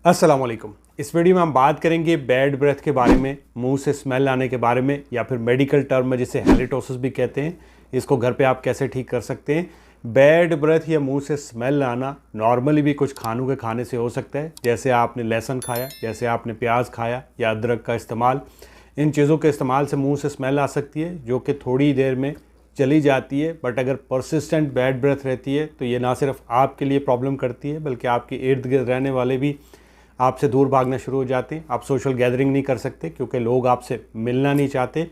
अस्सलाम वालेकुम। इस वीडियो में हम बात करेंगे बैड ब्रेथ के बारे में, मुंह से स्मेल आने के बारे में, या फिर मेडिकल टर्म में जिसे हैलिटोसिस भी कहते हैं। इसको घर पे आप कैसे ठीक कर सकते हैं। बैड ब्रेथ या मुंह से स्मेल आना नॉर्मली भी कुछ खानों के खाने से हो सकता है, जैसे आपने लहसुन खाया, जैसे आपने प्याज खाया या अदरक का इस्तेमाल। इन चीज़ों के इस्तेमाल से मुँह से स्मेल आ सकती है, जो कि थोड़ी देर में चली जाती है। बट अगर परसिस्टेंट बैड ब्रेथ रहती है तो ये ना सिर्फ आपके लिए प्रॉब्लम करती है, बल्कि आपके इर्द गिर्द रहने वाले भी आपसे दूर भागना शुरू हो जाते हैं। आप सोशल गैदरिंग नहीं कर सकते क्योंकि लोग आपसे मिलना नहीं चाहते।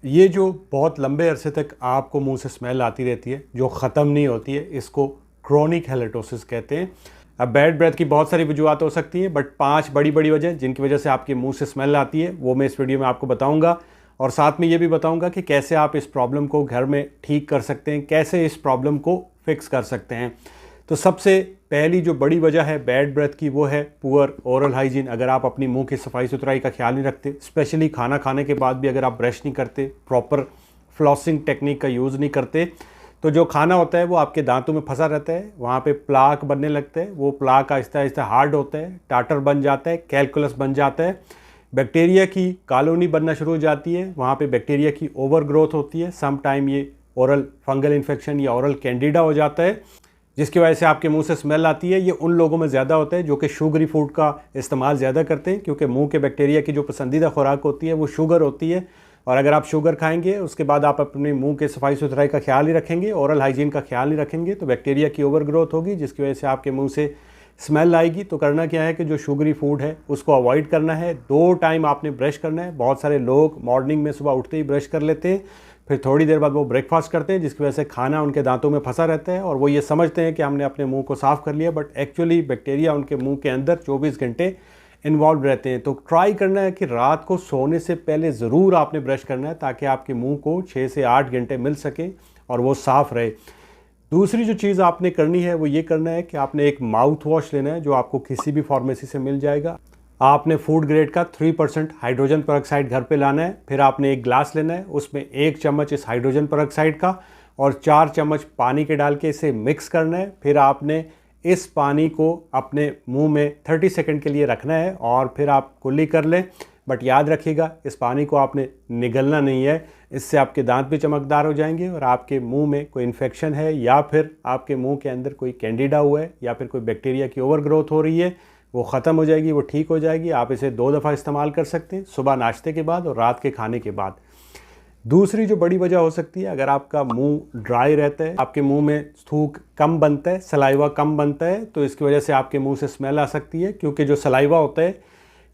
ये जो बहुत लंबे अरसे तक आपको मुंह से स्मेल आती रहती है, जो ख़त्म नहीं होती है, इसको क्रोनिक हैलिटोसिस कहते हैं। अब बैड ब्रेथ की बहुत सारी वजूहत हो सकती हैं, बट 5 बड़ी बड़ी वजह जिनकी वजह से आपके मुंह से स्मेल आती है वो मैं इस वीडियो में आपको बताऊँगा। और साथ में ये भी बताऊँगा कि कैसे आप इस प्रॉब्लम को घर में ठीक कर सकते हैं, कैसे इस प्रॉब्लम को फिक्स कर सकते हैं। तो सबसे पहली जो बड़ी वजह है बैड ब्रेथ की वो है पुअर ओरल हाइजीन। अगर आप अपनी मुंह की सफाई सुथराई का ख्याल नहीं रखते, स्पेशली खाना खाने के बाद भी अगर आप ब्रश नहीं करते, प्रॉपर फ्लॉसिंग टेक्निक का यूज़ नहीं करते, तो जो खाना होता है वो आपके दांतों में फंसा रहता है, वहाँ पे प्लाक बनने लगता है। वो प्लाक आहिस्ता आहिस्ता हार्ड होता है, टाटर बन जाता है, कैलकुलस बन जाता है, बैक्टीरिया की कॉलोनी बनना शुरू हो जाती है, वहाँ पे बैक्टीरिया की ओवर ग्रोथ होती है। सम टाइम ये ओरल फंगल इन्फेक्शन या ओरल कैंडिडा हो जाता है, जिसकी वजह से आपके मुंह से स्मेल आती है। ये उन लोगों में ज़्यादा होता है जो कि शुगरी फूड का इस्तेमाल ज़्यादा करते हैं, क्योंकि मुंह के बैक्टीरिया की जो पसंदीदा खुराक होती है वो शुगर होती है। और अगर आप शुगर खाएंगे, उसके बाद आप अपने मुंह के सफाई सुथराई का ख्याल नहीं रखेंगे, ओरल हाइजीन का ख्याल नहीं रखेंगे, तो बैक्टीरिया की ओवर ग्रोथ होगी, जिसकी वजह से आपके मुंह से स्मेल आएगी। तो करना क्या है कि जो शुगरी फूड है उसको अवॉइड करना है। 2 टाइम आपने ब्रश करना है। बहुत सारे लोग मॉर्निंग में सुबह उठते ही ब्रश कर लेते हैं, फिर थोड़ी देर बाद वो ब्रेकफास्ट करते हैं, जिसकी वजह से खाना उनके दांतों में फंसा रहता है और वो ये समझते हैं कि हमने अपने मुंह को साफ़ कर लिया, बट एक्चुअली बैक्टीरिया उनके मुंह के अंदर 24 घंटे इन्वॉल्व रहते हैं। तो ट्राई करना है कि रात को सोने से पहले ज़रूर आपने ब्रश करना है, ताकि आपके मुंह को 6 से 8 घंटे मिल सके और वो साफ़ रहे। दूसरी जो चीज़ आपने करनी है वो ये करना है कि आपने एक माउथ वॉश लेना है, जो आपको किसी भी फार्मेसी से मिल जाएगा। आपने फूड ग्रेड का 3% हाइड्रोजन पेरोक्साइड घर पे लाना है। फिर आपने एक ग्लास लेना है, उसमें 1 चम्मच इस हाइड्रोजन पेरोक्साइड का और 4 चम्मच पानी के डाल के इसे मिक्स करना है। फिर आपने इस पानी को अपने मुंह में 30 सेकंड के लिए रखना है और फिर आप कुल्ली कर लें। बट याद रखिएगा, इस पानी को आपने निगलना नहीं है, इससे आपके दांत भी चमकदार हो जाएंगे और आपके मुंह में कोई इन्फेक्शन है या फिर आपके मुंह के अंदर कोई कैंडिडा हुआ है या फिर कोई बैक्टीरिया की ओवर ग्रोथ हो रही है, वो ख़त्म हो जाएगी, वो ठीक हो जाएगी। आप इसे 2 दफ़ा इस्तेमाल कर सकते हैं, सुबह नाश्ते के बाद और रात के खाने के बाद। दूसरी जो बड़ी वजह हो सकती है, अगर आपका मुंह ड्राई रहता है, आपके मुंह में थूक कम बनता है, सलाइवा कम बनता है, तो इसकी वजह से आपके मुंह से स्मेल आ सकती है, क्योंकि जो सलाइवा होता है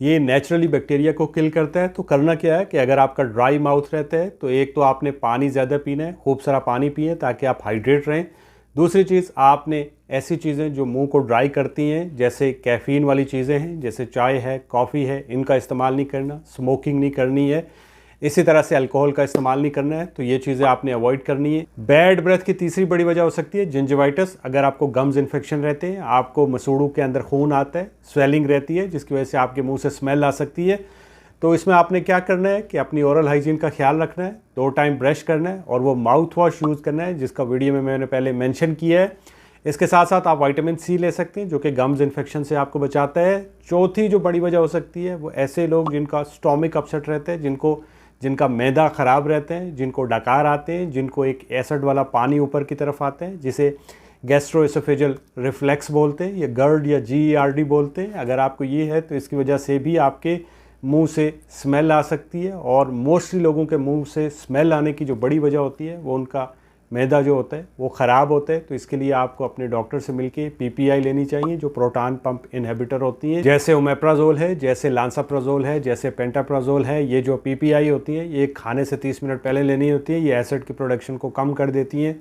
ये नेचुरली बैक्टीरिया को किल करता है। तो करना क्या है कि अगर आपका ड्राई माउथ रहता है तो एक तो आपने पानी ज़्यादा पीना है, खूब सारा पानी पिए ताकि आप हाइड्रेट रहें। दूसरी चीज़, आपने ऐसी चीज़ें जो मुंह को ड्राई करती हैं, जैसे कैफ़ीन वाली चीज़ें हैं, जैसे चाय है, कॉफ़ी है, इनका इस्तेमाल नहीं करना। स्मोकिंग नहीं करनी है, इसी तरह से अल्कोहल का इस्तेमाल नहीं करना है। तो ये चीज़ें आपने अवॉइड करनी है। बैड ब्रेथ की तीसरी बड़ी वजह हो सकती है जिंजिवाइटिस। अगर आपको गम्स इन्फेक्शन रहते हैं, आपको मसूड़ों के अंदर खून आता है, स्वेलिंग रहती है, जिसकी वजह से आपके मुंह से स्मेल आ सकती है। तो इसमें आपने क्या करना है कि अपनी ओरल हाइजीन का ख्याल रखना है, 2 टाइम ब्रश करना है और वो माउथ वॉश यूज़ करना है, जिसका वीडियो में मैंने पहले मेंशन किया है। इसके साथ साथ आप विटामिन सी ले सकते हैं, जो कि गम्स इन्फेक्शन से आपको बचाता है। चौथी जो बड़ी वजह हो सकती है वो ऐसे लोग जिनका स्टोमिक अपसेट रहते हैं, जिनका मैदा ख़राब रहते हैं, जिनको डकार आते हैं, जिनको एक एसिड वाला पानी ऊपर की तरफ आता है, जिसे गैस्ट्रोएसोफेजियल रिफ्लेक्स बोलते हैं, या GERD या GERD बोलते हैं। अगर आपको ये है तो इसकी वजह से भी आपके मुंह से स्मेल आ सकती है। और मोस्टली लोगों के मुंह से स्मेल आने की जो बड़ी वजह होती है वो उनका मैदा जो होता है वो ख़राब होता है। तो इसके लिए आपको अपने डॉक्टर से मिलके PPI लेनी चाहिए, जो प्रोटॉन पंप इनहिबिटर होती है, जैसे ओमेप्राजोल है, जैसे लांसाप्राजोल है, जैसे पेंटाप्राजोल है। ये जो PPI होती है ये खाने से 30 मिनट पहले लेनी होती है। ये एसिड की प्रोडक्शन को कम कर देती हैं,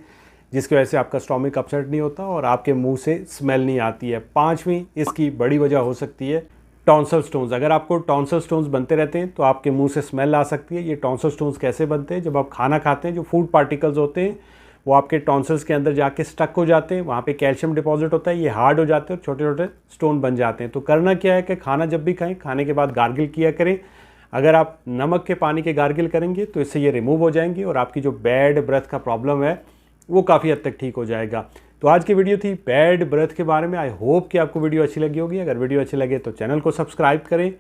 जिसकी वजह से आपका स्टोमिक अपसेट नहीं होता और आपके मुंह से स्मेल नहीं आती है। 5वीं इसकी बड़ी वजह हो सकती है टॉन्सल स्टोन्स। अगर आपको टॉन्सल स्टोन्स बनते रहते हैं तो आपके मुंह से स्मेल आ सकती है। ये टॉन्सल स्टोन्स कैसे बनते हैं? जब आप खाना खाते हैं, जो फूड पार्टिकल्स होते हैं वो आपके टॉन्सल्स के अंदर जाके स्टक हो जाते हैं, वहाँ पे कैल्शियम डिपॉजिट होता है, ये हार्ड हो जाते हैं और छोटे छोटे स्टोन बन जाते हैं। तो करना क्या है कि खाना जब भी खाएं, खाने के बाद गार्गिल किया करें। अगर आप नमक के पानी के गार्गिल करेंगे तो इससे ये रिमूव हो जाएंगे और आपकी जो बैड ब्रेथ का प्रॉब्लम है वो काफ़ी हद तक ठीक हो जाएगा। तो आज की वीडियो थी बैड ब्रेथ के बारे में। आई होप कि आपको वीडियो अच्छी लगी होगी। अगर वीडियो अच्छी लगे तो चैनल को सब्सक्राइब करें,